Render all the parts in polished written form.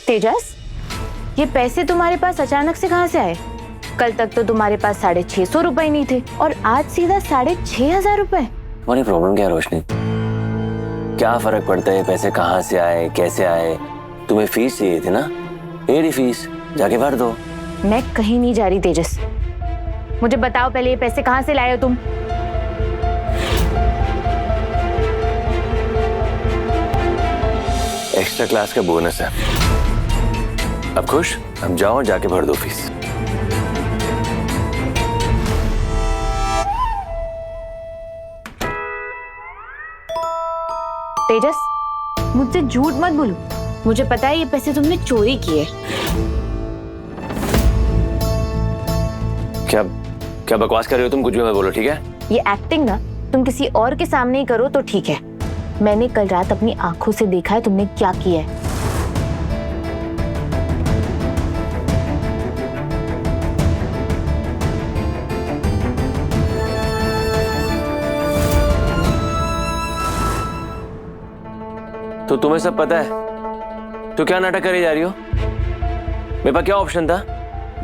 तेजस, ये पैसे तुम्हारे पास अचानक से कहाँ से आए? कल तक तो तुम्हारे पास 650 रुपए नहीं थे और आज सीधा 6,500 रुपए। तुम्हारी प्रॉब्लम क्या है रोशनी? क्या फर्क पड़ता है पैसे कहाँ से आए कैसे आए? तुम्हें फीस चाहिए थी ना, मेरी फीस जाके भर दो। मैं कहीं नहीं जा रही तेजस, मुझे बताओ पहले ये पैसे कहाँ से लाए हो तुम? एक्स्ट्रा क्लास का बोनस है। अब खुश? अब जाओ जाके भर दो फीस। तेजस, मुझसे झूठ मत बोलो, मुझे पता है ये पैसे तुमने चोरी किए। क्या क्या बकवास कर रही हो तुम? कुछ भी मत बोलो, ठीक है? ये एक्टिंग ना तुम किसी और के सामने ही करो तो ठीक है, मैंने कल रात अपनी आंखों से देखा है तुमने क्या किया है। तो तुम्हें सब पता है तो क्या नाटक करे जा रही हो? मेरे पास क्या ऑप्शन था?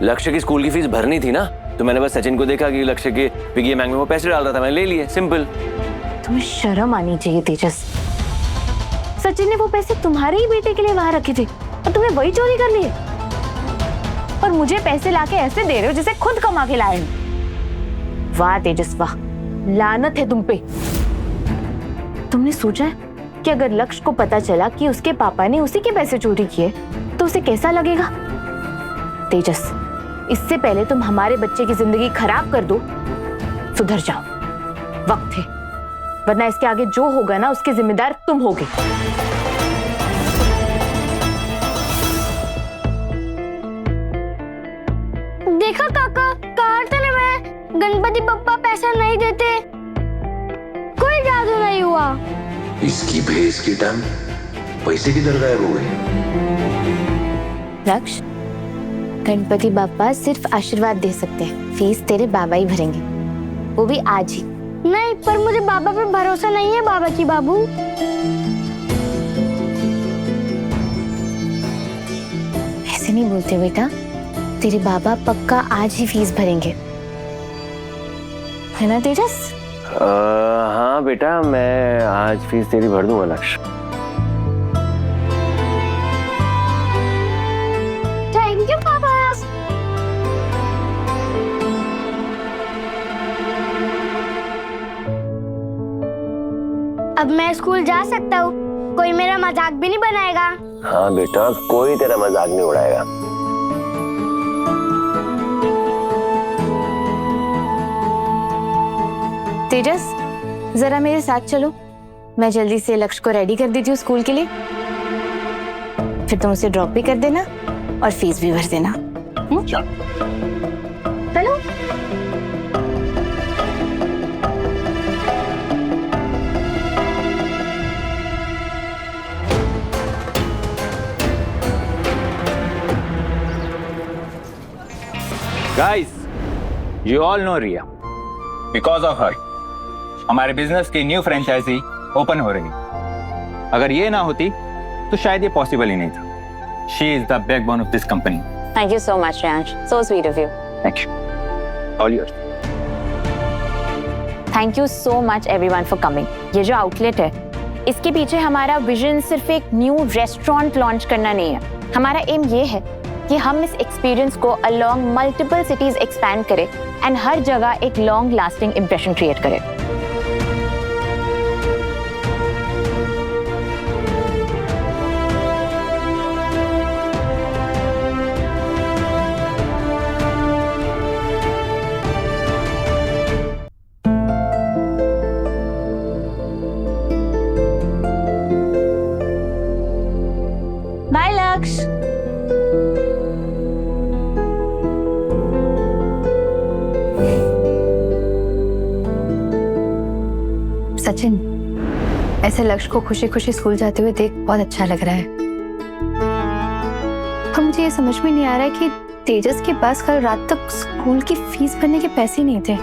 लक्ष्य की स्कूल की फीस भरनी थी ना, तो मैंने बस सचिन को देखा कि लक्ष्य के पिगी बैंक में वो पैसे डाल रहा था, मैंने ले लिए, सिंपल। तुम्हें शर्म आनी चाहिए तेजस, सचिन ने वो पैसे तुम्हारे ही बेटे के लिए वहां रखे थे और तुम्हें वही चोरी कर लिए और मुझे पैसे लाके ऐसे दे रहे हो जैसे खुद कमा के लाए हो। वाह तेजस वाह, लानत है तुम पे। तुमने सोचा है कि अगर लक्ष्य को पता चला कि उसके पापा ने उसी के पैसे चोरी किए तो उसे कैसा लगेगा? तेजस, इससे पहले तुम हमारे बच्चे की जिंदगी खराब कर दो, सुधर जाओ, वक्त है, वरना इसके आगे जो होगा ना उसके जिम्मेदार तुम होगे। देखा काका, कहा था ना मैं, गणपति बप्पा पैसा नहीं देते, कोई जादू नहीं हुआ। इसकी भैंस की टांग पैसे किधर गायब हो गए? लक्ष्य, गणपति बापा सिर्फ आशीर्वाद दे सकते हैं, फीस तेरे बाबा ही भरेंगे, वो भी आज ही। नहीं, पर मुझे बाबा पर भरोसा नहीं है बाबा की बाबू। ऐसे नहीं बोलते बेटा, तेरे बाबा पक्का आज ही फीस भरेंगे, है ना तेजस? हाँ बेटा, मैं आज फीस तेरी भर दूंगा लक्ष्य। थैंक यू पापा। अब मैं स्कूल जा सकता हूँ, कोई मेरा मजाक भी नहीं बनाएगा। हाँ बेटा, कोई तेरा मजाक नहीं उड़ाएगा। तेजस, जरा मेरे साथ चलो, मैं जल्दी से लक्ष्य को रेडी कर देती हूँ स्कूल के लिए, फिर तुम उसे ड्रॉप भी कर देना और फीस भी भर देना। चलो। Guys, you all know Riya. Because of her, हमारे बिजनेस की न्यू फ्रेंचाइजी ओपन हो रही है। अगर ये ना होती तो शायद ये पॉसिबल ही नहीं था। She is the backbone of this company. Thank you so much, Riyansh. So sweet of you. Thank you. All yours. Thank you so much everyone for coming. ये जो आउटलेट है, इसके पीछे हमारा विजन सिर्फ एक न्यू रेस्टोरेंट लॉन्च करना नहीं है। हमारा एम ये है कि हम इस एक्सपीरियंस को अलोंग मल्टीपल सिटीज एक्सपैंड करें एंड हर जगह एक लॉन्ग लास्टिंग इंप्रेशन क्रिएट करें। बाय लक्ष्य। सचिन, ऐसे लक्ष्य को खुशी खुशी स्कूल जाते हुए देख बहुत अच्छा लग रहा है, पर मुझे ये समझ में नहीं आ रहा है कि तेजस के पास कल रात तक स्कूल की फीस भरने के पैसे नहीं थे,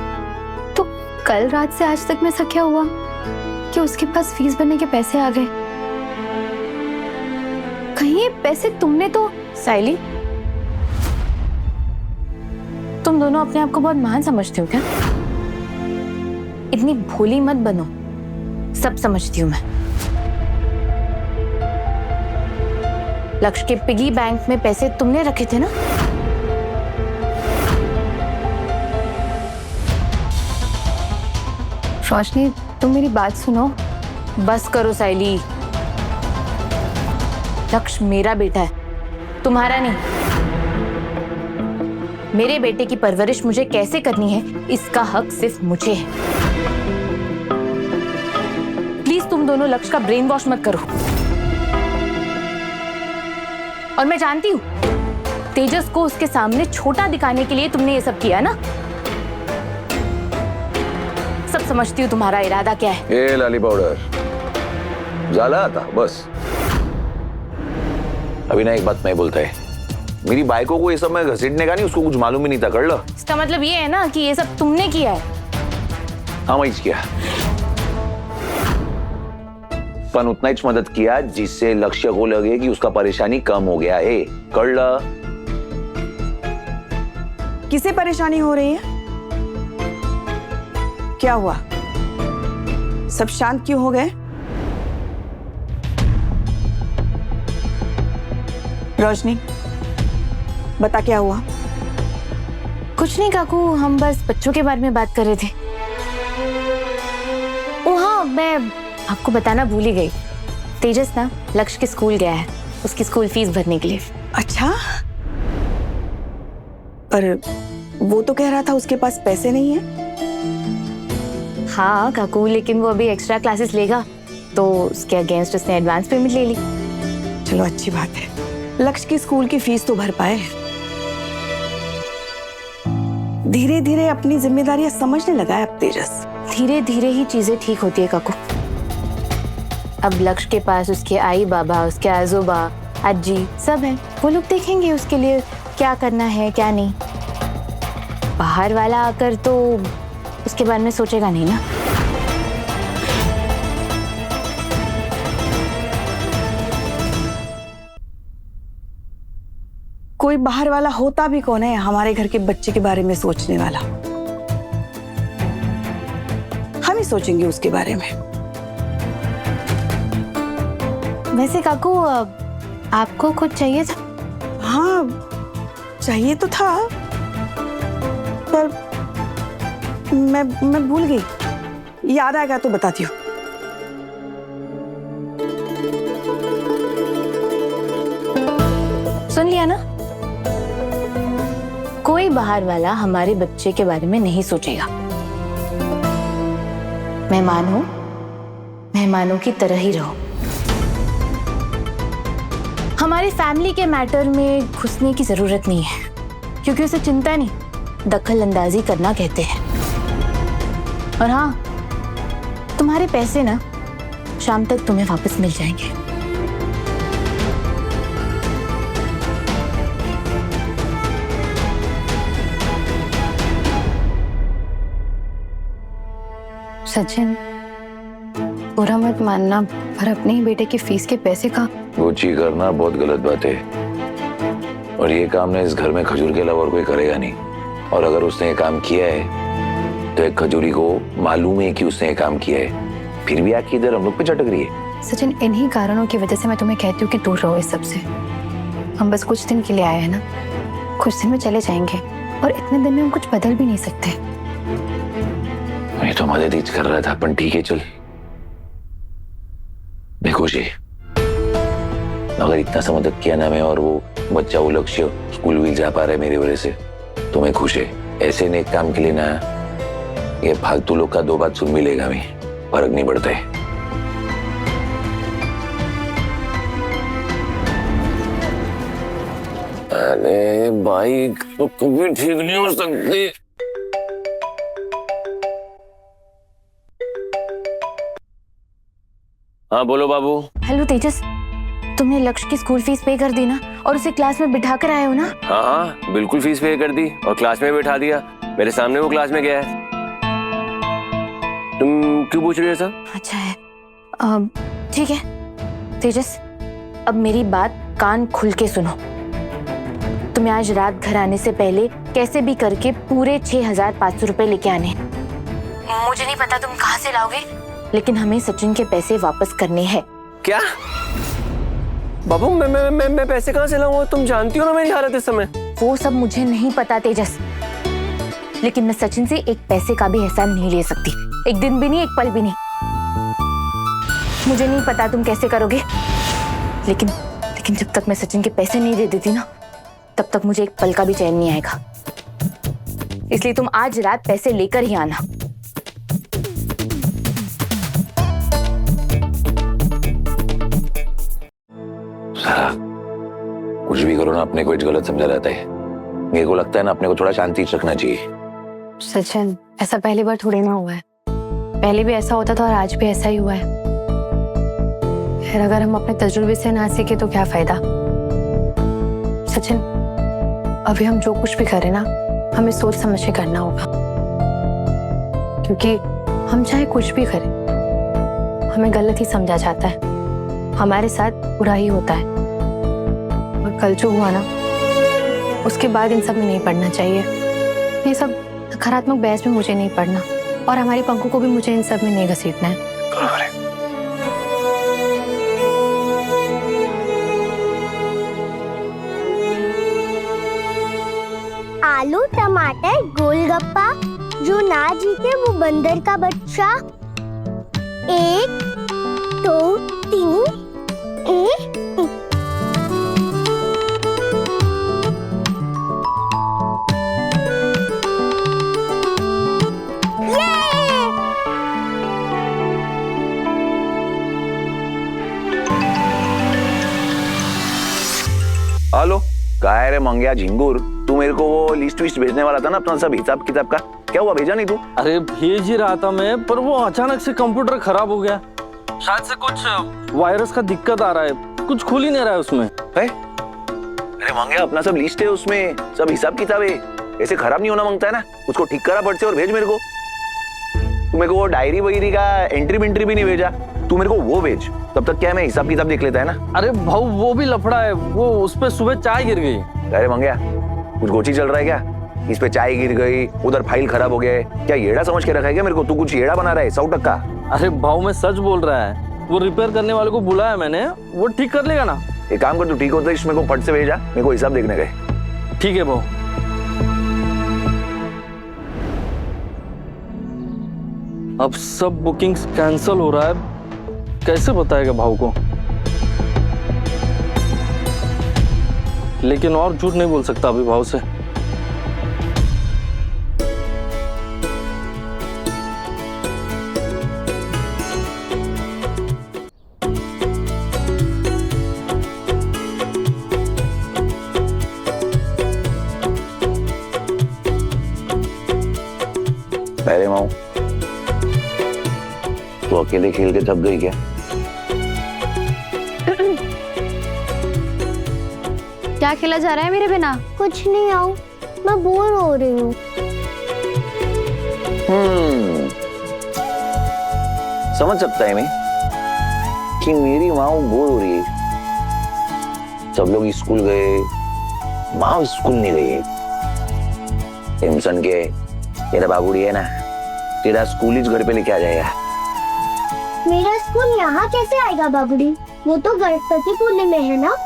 तो कल रात से आज तक में ऐसा क्या हुआ कि उसके पास फीस भरने के पैसे आ गए? कहीं ये पैसे तुमने तो साइली, तुम दोनों अपने आप को बहुत महान समझते हो क्या? इतनी भोली मत बनो, सब समझती हूँ मैं। लक्ष्य के पिगी बैंक में पैसे तुमने रखे थे ना? रोशनी, तुम मेरी बात सुनो। बस करो साइली, लक्ष्य मेरा बेटा है, तुम्हारा नहीं। मेरे बेटे की परवरिश मुझे कैसे करनी है, इसका हक सिर्फ मुझे है। प्लीज तुम दोनों लक्ष्य का ब्रेन वॉश मत करो। और मैं जानती हूं तेजस को उसके सामने छोटा दिखाने के लिए तुमने ये सब किया ना। सब समझती हूँ तुम्हारा इरादा क्या है। ए लाली पाउडर, झाला आता बस। अभी ना एक बात मैं बोलता है, मेरी बाइको को ये सब मैं घसीटने का नहीं, उसको कुछ मालूम ही नहीं था, कर लो। इसका मतलब ये है ना कि ये सब तुमने किया है। हाँ मैं किया, पर उतना ही मदद किया जिससे लक्ष्य को लगे कि उसका परेशानी कम हो गया है, कर लो। किसे परेशानी हो रही है? क्या हुआ? सब शांत क्यों हो गए? रोशनी, बता क्या हुआ? कुछ नहीं काकू, हम बस बच्चों के बारे में बात कर रहे थे। ओ हाँ, मैं आपको बताना भूल ही गई। तेजस ना लक्ष्य के स्कूल गया है, उसकी स्कूल फीस भरने के लिए। अच्छा, पर वो तो कह रहा था उसके पास पैसे नहीं है। हाँ काकू, लेकिन वो अभी एक्स्ट्रा क्लासेस लेगा तो उसके अगेंस्ट उसने एडवांस पेमेंट ले ली। चलो अच्छी बात है, लक्ष्य की स्कूल की फीस तो भर पाए। धीरे धीरे अपनी जिम्मेदारियां समझने लगा है अब तेजस। धीरे धीरे ही चीजें ठीक होती है काकू। अब लक्ष्य के पास उसके आई बाबा, उसके आजोबा, अज्जी सब है। वो लोग देखेंगे उसके लिए क्या करना है क्या नहीं। बाहर वाला आकर तो उसके बारे में सोचेगा नहीं ना। कोई बाहर वाला होता भी कौन है हमारे घर के बच्चे के बारे में सोचने वाला? हम ही सोचेंगे उसके बारे में। वैसे काकू, आपको कुछ चाहिए था? हाँ, चाहिए तो था, पर मैं भूल गई। याद आएगा तो बताती हूँ। सुन लिया ना, कोई बाहर वाला हमारे बच्चे के बारे में नहीं सोचेगा। मेहमान हो, मेहमानों की तरह ही रहो। हमारी फैमिली के मैटर में घुसने की जरूरत नहीं है, क्योंकि उसे चिंता नहीं, दखल अंदाजी करना कहते हैं। और हाँ, तुम्हारे पैसे ना शाम तक तुम्हें वापस मिल जाएंगे। सचिन, बुरा मत मानना, पर अपने ही बेटे की फीस के पैसे का वो ची करना बहुत गलत बात है, और ये काम ना इस घर में खजूर के अलावा और कोई करेगा नहीं। और अगर उसने ये काम किया है तो एक खजूरी को मालूम है कि उसने ये काम किया है, फिर भी आके इधर हम लोग पे चटक रही है। सचिन, इन्हीं कारणों की वजह से मैं तुम्हें कहती हूँ कि दूर रहो इस सब से। हम बस कुछ दिन के लिए आए हैं ना, कुछ दिन में चले जाएंगे, और इतने दिन में हम कुछ बदल भी नहीं सकते। मैं तो मदद ही कर रहा था, पर ठीक है चल। मैं खुश है, अगर इतना सा मदद किया ना मैं, और वो बच्चा वो लक्ष्य स्कूल भी जा पा रहा है मेरी वजह से, तो मैं खुश है। ऐसे नेक काम के लिए ना ये फालतू लोग का दो बात सुन मिलेगा, मैं फर्क नहीं पड़ता है। अरे भाई तो कभी ठीक नहीं हो सकती। हाँ बोलो बाबू। हेलो तेजस, तुमने लक्ष्य की स्कूल फीस पे कर दी ना, और उसे क्लास में बिठा कर आए हो ना? हाँ हाँ बिल्कुल, फीस पे कर दी और क्लास में बैठा दिया। मेरे सामने वो क्लास में गया है। तुम क्यों पूछ रही हो सब? अच्छा है, ठीक है तेजस, अब मेरी बात कान खुल के सुनो। तुम्हें आज रात घर आने से पहले कैसे भी करके पूरे 6,500 रुपए लेके आने हैं। मुझे नहीं पता तुम कहाँ से लाओगे, लेकिन हमें सचिन के पैसे वापस करने हैं। क्या बाबू, मैं पैसे कहाँ से लाऊंगा? तुम जानती हो ना मेरी हालत इस समय। वो सब मुझे नहीं पता तेजस, लेकिन मैं सचिन से एक पैसे का भी एहसान नहीं ले सकती, एक दिन भी नहीं, एक पल भी नहीं। मुझे नहीं पता तुम कैसे करोगे, लेकिन जब तक मैं सचिन के पैसे नहीं दे देती ना, तब तक मुझे एक पल का भी चैन नहीं आएगा। इसलिए तुम आज रात पैसे लेकर ही आना। सारा कुछ भी करो ना, अपने को गलत समझा जाता है। मेरे को लगता है ना, अपने को थोड़ा शांति से रखना चाहिए। सचिन, ऐसा पहली बार थोड़ी ना हुआ है। पहले भी ऐसा होता था और आज भी ऐसा ही हुआ है। फिर अगर हम अपने तजुर्बे से ना सीखे तो क्या फायदा। सचिन, अभी हम जो कुछ भी करें ना, हमें सोच समझ के करना होगा, क्योंकि हम चाहे कुछ भी करें, हमें गलत ही समझा जाता है, हमारे साथ बुरा ही होता है। और कल जो हुआ ना, उसके बाद इन सब में नहीं पढ़ना चाहिए। ये सब नकारात्मक बहस में मुझे नहीं पढ़ना, और हमारी पंखों को भी मुझे इन सब में नहीं घसीटना है। आलू टमाटर गोलगप्पा, जो ना जीते वो बंदर का बच्चा। 1 2 3 हेलो, कहा है रे मंगिया झिंगुर? तू मेरे को वो लिस्ट विस्ट भेजने वाला था ना, अपना सब हिसाब किताब का, क्या हुआ? भेजा नहीं तू? अरे भेज ही रहा था मैं, पर वो अचानक से कंप्यूटर खराब हो गया। शायद से कुछ वायरस का दिक्कत आ रहा है, कुछ खुल ही नहीं रहा है उसमें। है? अरे मंगिया, अपना सब लिस्ट है, उसमें सब हिसाब किताब है, ऐसे खराब नहीं होना मांगता है ना। उसको ठीक करा फट से और भेज मेरे को। तू मेरे को वो डायरी वगैरह का एंट्री भी नहीं भेजा, तू मेरे को वो भेज। तब तक क्या है, मैं हिसाब किताब देख लेता है ना। अरे भाऊ, वो भी लफड़ा है, वो उस पे सुबह चाय गिर गई। अरे मंगिया, कुछ गोची चल रहा है क्या? इस पे चाय गिर गई, उधर फाइल खराब हो गया है, क्या येड़ा समझ के रखा है क्या मेरे को? तू कुछ येड़ा बना रहा है 100%? अरे भाऊ, मैं सच बोल रहा है, वो रिपेयर करने वाले को बुलाया मैंने, वो ठीक कर लेगा ना। एक काम कर, तू ठीक होता है इसमें को फट से भेजा, मेरे को हिसाब देखने गए। ठीक है भाऊ। अब सब बुकिंग्स कैंसिल हो रहा है, कैसे बताएगा भाऊ को? लेकिन और झूठ नहीं बोल सकता अभी भाऊ से। अरे माऊ, तू अकेले खेल के थक गई क्या? क्या खेला जा रहा है मेरे बिना? कुछ नहीं आओ, मैं बोर हो रही हूँ। समझ सकता है मैं कि मेरी माँ बोर हो रही है। सब लोग स्कूल गए, माँ स्कूल नहीं गई। टेंशन के तेरा बाबूड़ी है ना, तेरा स्कूल ही घर पे लेके आ जाएगा। मेरा स्कूल यहाँ कैसे आएगा बाबूड़ी? वो तो गणपतिपुर में है ना।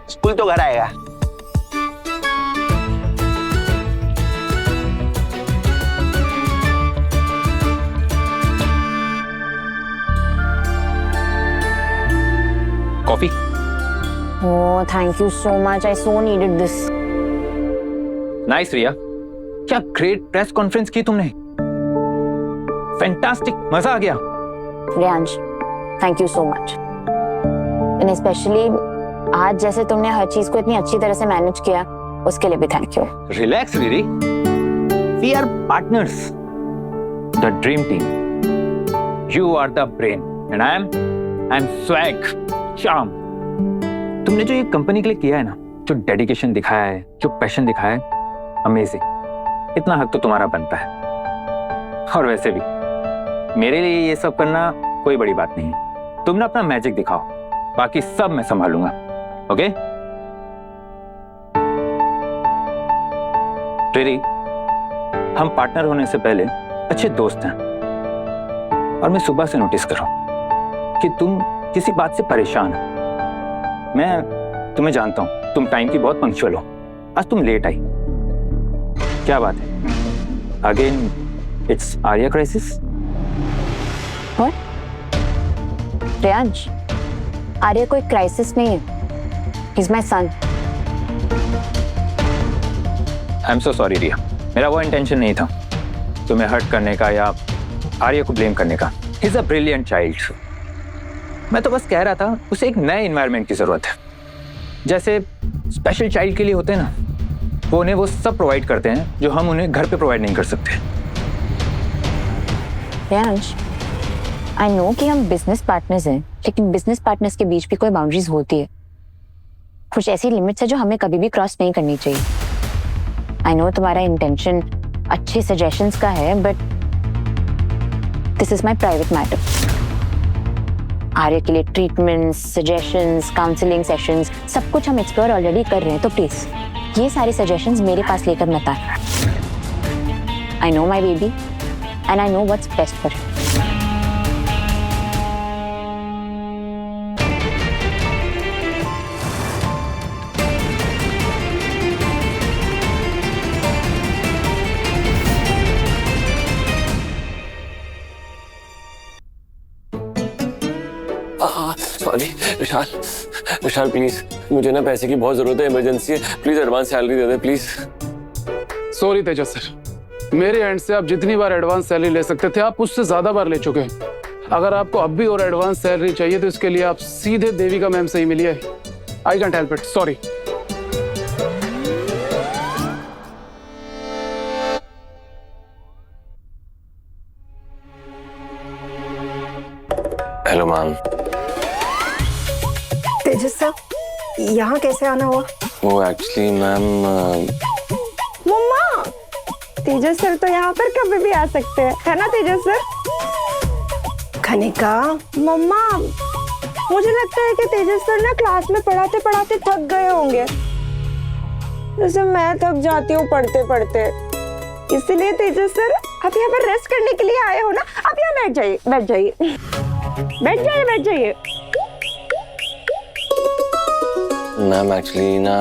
स्कूल तो घर आएगा। Coffee? Oh, thank you so much. I so needed this. Nice Riya, क्या ग्रेट प्रेस कॉन्फ्रेंस की तुमने। फैंटास्टिक, मजा आ गया। Riyansh, thank you so much. And especially आज जैसे तुमने हर चीज को इतनी अच्छी तरह से मैनेज किया, उसके लिए भी thank you. Relax Riri, we are partners, the dream team. You are the brain and I am swag, शाम। तुमने जो ये कंपनी के लिए किया है ना, जो डेडिकेशन दिखाया है, जो पैशन दिखाया है, अमेजिंग। इतना हक तो तुम्हारा बनता है। और वैसे भी मेरे लिए ये सब करना कोई बड़ी बात नहीं है। तुम ना अपना मैजिक दिखाओ, बाकी सब मैं संभालूंगा। ओके ट्रेरी, हम पार्टनर होने से पहले अच्छे दोस्त हैं और मैं सुबह से नोटिस कर रहा हूं कि तुम किसी बात से परेशान हो। मैं तुम्हें जानता हूं, तुम टाइम की बहुत पंक्चुअल हो। आज तुम लेट आई, क्या बात है? Again it's Arya crisis? Priyansh, Arya कोई क्राइसिस नहीं है। He is my son. I am so sorry Riya, मेरा वो इंटेंशन नहीं था तुम्हें हर्ट करने का या आर्या को ब्लेम करने का। He is a brilliant child. मैं तो बस कह रहा था उसे एक नए एनवायरनमेंट की जरूरत है। जैसे स्पेशल चाइल्ड के लिए होते हैं ना, वो उन्हें वो सब प्रोवाइड करते हैं जो हम उन्हें घर पे प्रोवाइड नहीं कर सकते। प्रियांश, आई नो कि हम बिजनेस पार्टनर्स हैं, लेकिन बिजनेस पार्टनर्स के बीच भी कोई बाउंड्रीज होती है। कुछ ऐसी लिमिट्स है जो हमें कभी भी क्रॉस नहीं करनी चाहिए। आई नो तुम्हारा इंटेंशन अच्छे सजेशंस का है, but this is my private matter. Arya के लिए ट्रीटमेंट्स, सजेशंस, काउंसलिंग सेशंस, सब कुछ हम एक्सप्लोर ऑलरेडी कर रहे हैं, तो प्लीज ये सारे सजेशंस मेरे पास लेकर मत आना। I know my baby and I know what's best for him. Sorry Vishal, Vishal please, मुझे ना पैसे की बहुत जरूरत है, इमरजेंसी है, please advance salary they they please. Sorry Tejas sir, मेरे एंड से आप जितनी बार एडवांस सैलरी ले सकते थे आप उससे ज्यादा बार ले चुके हैं। अगर आपको अब भी और एडवांस सैलरी चाहिए तो इसके लिए आप सीधे देविका मैम से ही मिलिए। I can't help it, sorry. Hello ma'am. Tejas sir, यहाँ कैसे आना हुआ? वो एक्चुअली मैम मम्मा, तेजस सर तो यहाँ पर कभी भी आ सकते हैं, है ना तेजस सर? खनिका, मम्मा, मुझे लगता है कि तेजस सर ना क्लास में पढ़ाते पढ़ाते थक गए होंगे, जैसे मैं थक जाती हूँ पढ़ते पढ़ते। इसलिए तेजस सर आप यहाँ पर रेस्ट करने के लिए आए हो ना, आप यहाँ बैठ जाइए, बैठ जाइए, बैठ जाइए, बैठ जाइए। मैम एक्चुअली ना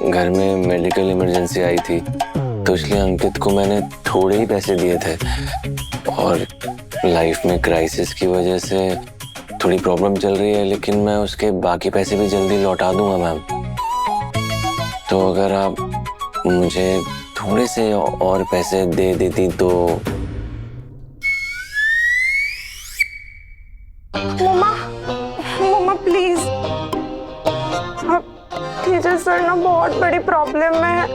घर में मेडिकल इमरजेंसी आई थी, तो इसलिए अंकित को मैंने थोड़े ही पैसे दिए थे, और लाइफ में क्राइसिस की वजह से थोड़ी प्रॉब्लम चल रही है, लेकिन मैं उसके बाकी पैसे भी जल्दी लौटा दूंगा मैम। तो अगर आप मुझे थोड़े से और पैसे दे देती तो। मम्मा, मम्मा प्लीज, तेजस सर ना बहुत बड़ी प्रॉब्लम में है,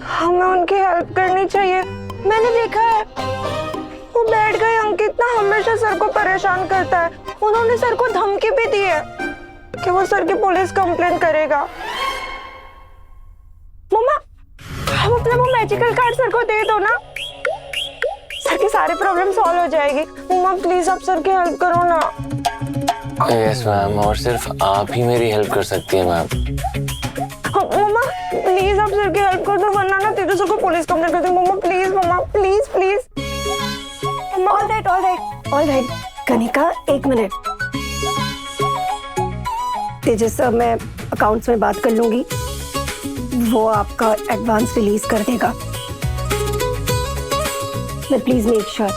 हमें उनकी हेल्प करनी चाहिए। मैंने देखा है वो बैठ गए, अंकित ना हमेशा सर को परेशान करता है। उन्होंने सर को धमकी भी दी है कि वो सर की पुलिस कंप्लेंट करेगा। मम्मा, हम अपना वो मैजिकल कार्ड सर को दे दो ना, सर की सारी प्रॉब्लम सॉल्व हो जाएगी। मम्मा प्लीज आप सर की हेल्प करो ना। यस मैम, और सिर्फ आप ही मेरी हेल्प कर सकती हैं मैम। मम्मा प्लीज आप सर की हेल्प कर दो, वरना ना तेजस सर को पुलिस कंप्लेंट कर दो। Mamma please, mamma please please. All right, all right, all right. Kanika एक मिनट, तेजस सर मैं अकाउंट्स में बात कर लूंगी, वो आपका एडवांस रिलीज कर देगा। मैं प्लीज मेक श्योर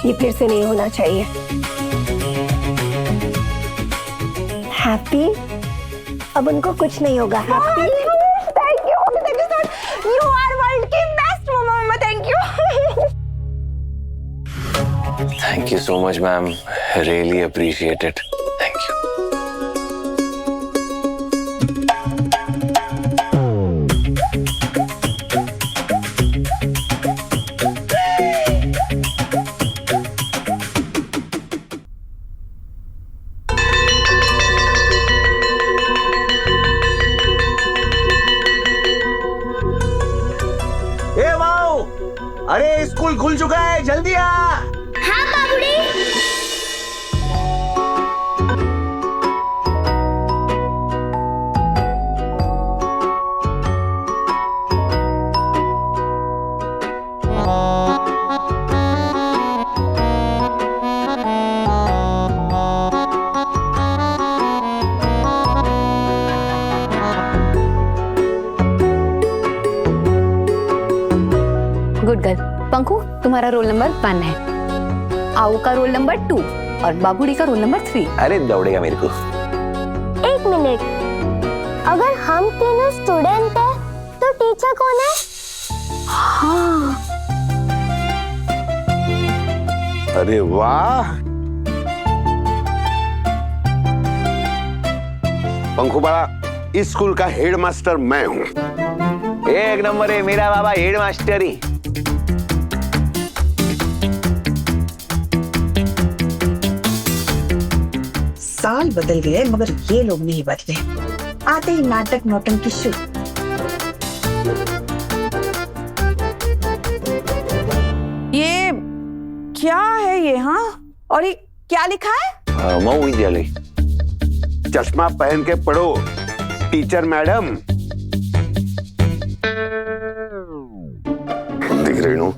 ये फिर से नहीं होना चाहिए। हैप्पी, अब उनको कुछ नहीं होगा। Happy, thank you, you are world की best mamma, thank you. Thank you so much ma'am, really appreciate it, thank you. ए वाओ, अरे स्कूल खुल चुका है, जल्दी आ। हाँ हमारा रोल नंबर 1 है, आऊ का रोल नंबर 2 और बाबूड़ी का रोल नंबर 3। अरे दौड़ेगा मेरे को। एक मिनट, अगर हम तीनों स्टूडेंट हैं तो टीचर कौन है? हाँ, अरे वाह, पंखुबाड़ा, इस स्कूल का हेडमास्टर मैं हूँ। एक नंबर है मेरा बाबा हेड मास्टर ही। साल बदल गए मगर ये लोग नहीं बदले। आते ही नाटक नौटंकी शुरू। ये क्या है ये? हाँ, और ये क्या लिखा है? मऊ विद्यालय। चश्मा पहन के पढ़ो टीचर मैडम। देख रेणु,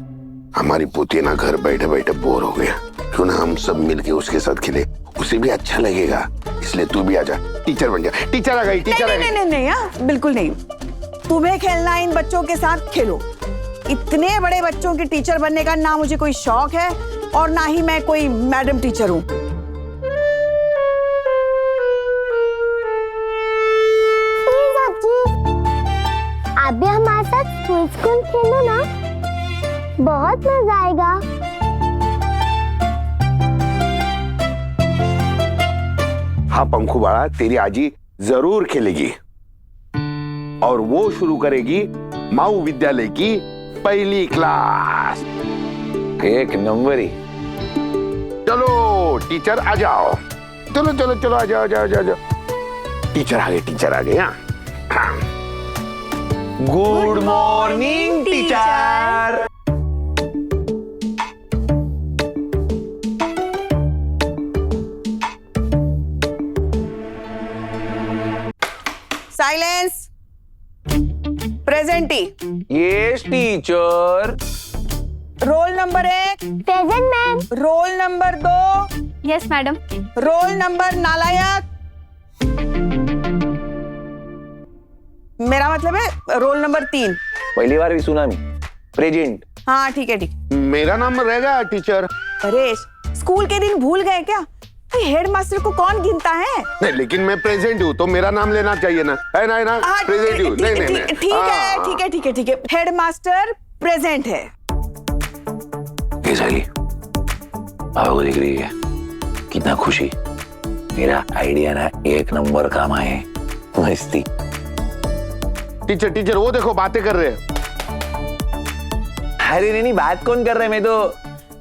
हमारी पोती ना घर बैठे बैठे बोर हो गया, क्यों ना हम सब मिलके उसके साथ खेले, उसे भी अच्छा लगेगा। इसलिए तू भी आजा, टीचर बन जा। टीचर आ गई, टीचर आ गई। नहीं नहीं, हाँ, बिल्कुल नहीं। तुम्हें खेलना इन बच्चों के साथ खेलो। इतने बड़े बच्चों की टीचर बनने का ना मुझे कोई शौक है और ना ही मैं कोई मैडम टीचर हूँ। आप भी हमारे साथ स्कूल खेलो ना, बहुत मजा आएगा। हाँ पंखुबाड़ा, तेरी आजी जरूर खेलेगी और वो शुरू करेगी माऊ विद्यालय की पहली क्लास। एक नंबर ही। चलो टीचर आ जाओ, चलो चलो चलो आ जाओ, जाओ जाओ जाओ। टीचर आ गए, टीचर आ गए। हाँ, good morning teacher. Silence, presenty. Yes teacher. Roll number 1 present ma'am. Roll number 2 yes madam. Roll number नालायक। मेरा मतलब है रोल नंबर 3। पहली बार भी सुना मैं। प्रेजेंट। हाँ ठीक है, ठीक। मेरा नाम रहेगा टीचर। परेश, स्कूल के दिन भूल गए क्या? हेडमास्टर को कौन गिनता है? नहीं, लेकिन मैं प्रेजेंट हूँ तो मेरा नाम लेना चाहिए ना, है ना, है ना? हाँ, प्रेजेंट हूँ। नहीं नहीं नहीं, ठीक है, ठीक है, ठीक है, ठीक है। हेडमास्टर प्रेजेंट है। ये साली बाबा को देख रही है, कितना खुशी। मेरा आइडिया ना एक नंबर काम आए। मस्ती। टीचर टीचर, वो देखो बातें कर रहे हैं। अरे नहीं, बात कौन कर रहे हैं? मैं तो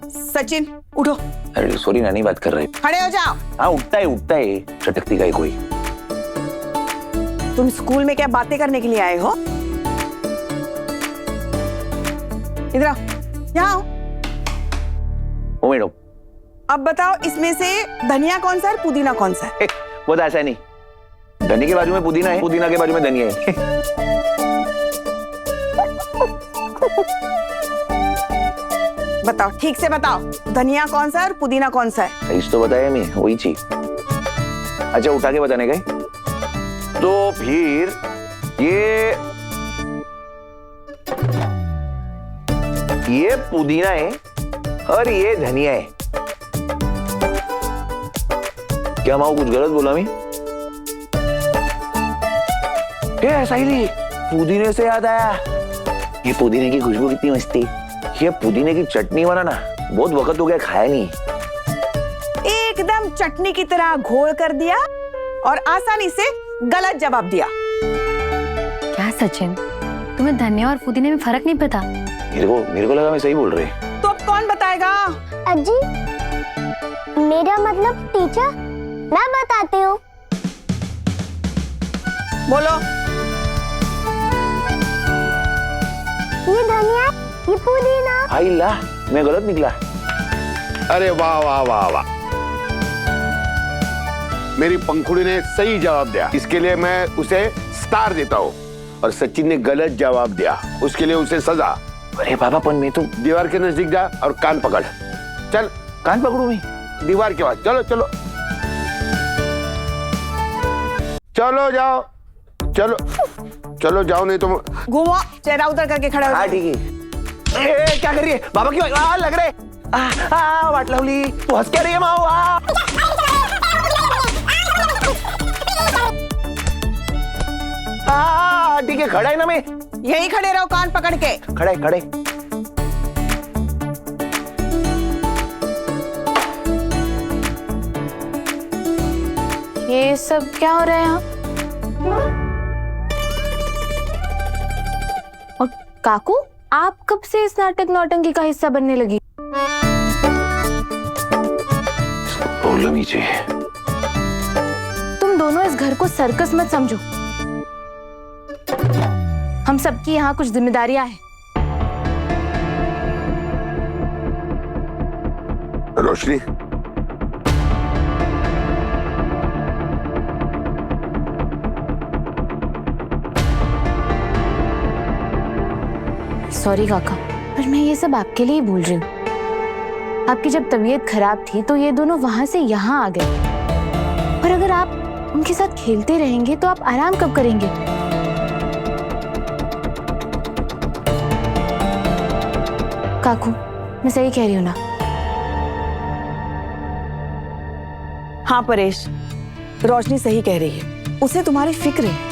सचिन उठो। अरे सॉरी नानी, बात कर रहे। खड़े हो जाओ। हाँ उठता है, चटकती का है कोई। तुम स्कूल में क्या बातें करने के लिए आए हो? इधर आओ, यहाँ आओ। ओ मैडम, अब बताओ इसमें से धनिया कौन सा है, पुदीना कौन सा है? वो तो ऐसा नहीं, धनिया के बाजू में पुदीना है, पुदीना के बाजू में धनिया है। बताओ, ठीक से बताओ, धनिया कौन सा है और पुदीना कौन सा है? इस तो बताया मैं, वही चीज। अच्छा उठा के बताने गए तो फिर ये पुदीना है और ये धनिया है। क्या माँ कुछ गलत बोला मैं? क्या साहिली, पुदीने से याद आया, ये पुदीने की खुशबू कितनी मस्त थी। ये पुदीने की चटनी बनाना बहुत वक्त हो गया खाया नहीं। एकदम चटनी की तरह घोल कर दिया और आसानी से गलत जवाब दिया। क्या सचिन, तुम्हें धनिया और पुदीने में फर्क नहीं पता? मेरे को लगा मैं सही बोल रही। तो अब कौन बताएगा? अजी, मेरा मतलब टीचर, मैं बताती हूँ। बोलो। ये धनिया, ये पुदीना। आई ला, मैं गलत निकला। अरे वाह वाह वाह वाह, मेरी पंखुड़ी ने सही जवाब दिया, इसके लिए मैं उसे स्टार देता हूँ। और सचिन ने गलत जवाब दिया, उसके लिए उसे सजा। अरे पापा, पण मैं तो दीवार के नजदीक जा और कान पकड़। चल, कान पकड़ू मैं? दीवार के पास। चलो चलो चलो, जाओ, चलो चलो जाओ, नहीं तो घूमो, चेहरा उतर करके खड़े हो हाँ जाओ। ठीक है। क्या कर रही है बाबा की लग रहे वाट लावली तू हंस क्या रही है माऊ ठीक है खड़ा है ना मैं यही खड़े रहो कान पकड़ के। खड़े खड़े ये सब क्या हो रहा है यहाँ? और काकू, आप कब से इस नाटक नौटंकी का हिस्सा बनने लगी? प्रॉब्लम ही चाहिए। तुम दोनों इस घर को सर्कस मत समझो। हम सबकी यहाँ कुछ जिम्मेदारियां हैं। रोशनी, सॉरी काका, पर मैं ये सब आपके लिए ही बोल रही हूँ। आपकी जब तबीयत खराब थी तो ये दोनों वहां से यहाँ आ गए, और अगर आप उनके साथ खेलते रहेंगे तो आप आराम कब करेंगे? काकू, मैं सही कह रही हूँ ना? हाँ परेश, रोशनी सही कह रही है, उसे तुम्हारी फिक्र है।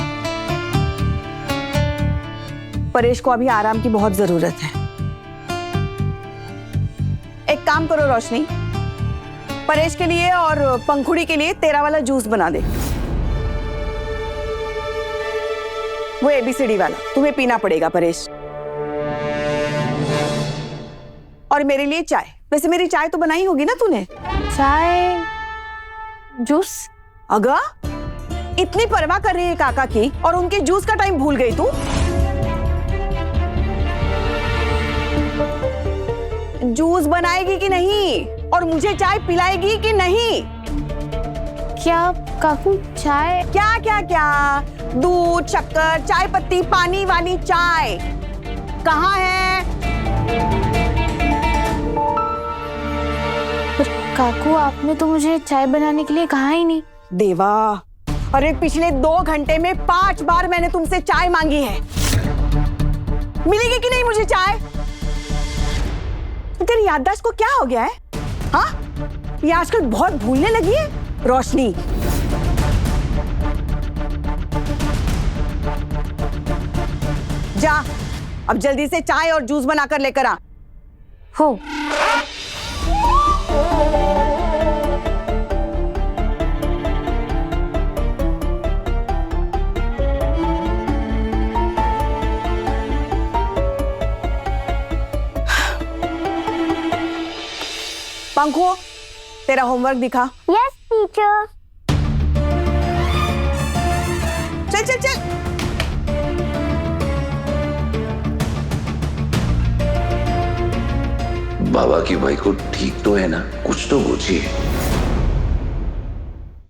परेश को अभी आराम की बहुत जरूरत है। एक काम करो रोशनी, परेश के लिए और पंखुड़ी के लिए तेरा वाला जूस बना दे, वो ABCD वाला तुम्हें पीना पड़ेगा परेश। और मेरे लिए चाय, वैसे मेरी चाय तो बनाई होगी ना तूने? चाय, जूस? अगा, इतनी परवाह कर रही है काका की और उनके जूस का टाइम भूल गई तू? जूस बनाएगी कि नहीं और मुझे चाय पिलाएगी कि नहीं? क्या काकू, चाय? क्या क्या क्या? दूध, शक्कर, चाय पत्ती, पानी वाली चाय कहाँ है? पर काकू, आपने तो मुझे चाय बनाने के लिए कहा ही नहीं। देवा, अरे पिछले 2 घंटे में 5 बार मैंने तुमसे चाय मांगी है, मिलेगी कि नहीं मुझे चाय? तेरी याददाश्त को क्या हो गया है? हाँ, ये आजकल बहुत भूलने लगी है रोशनी। जा, अब जल्दी से चाय और जूस बनाकर लेकर आ। हो। पंखो, तेरा होमवर्क दिखा। Yes teacher. चल चल चल। बाबा की बाइक को ठीक तो है ना? कुछ तो पूछिए।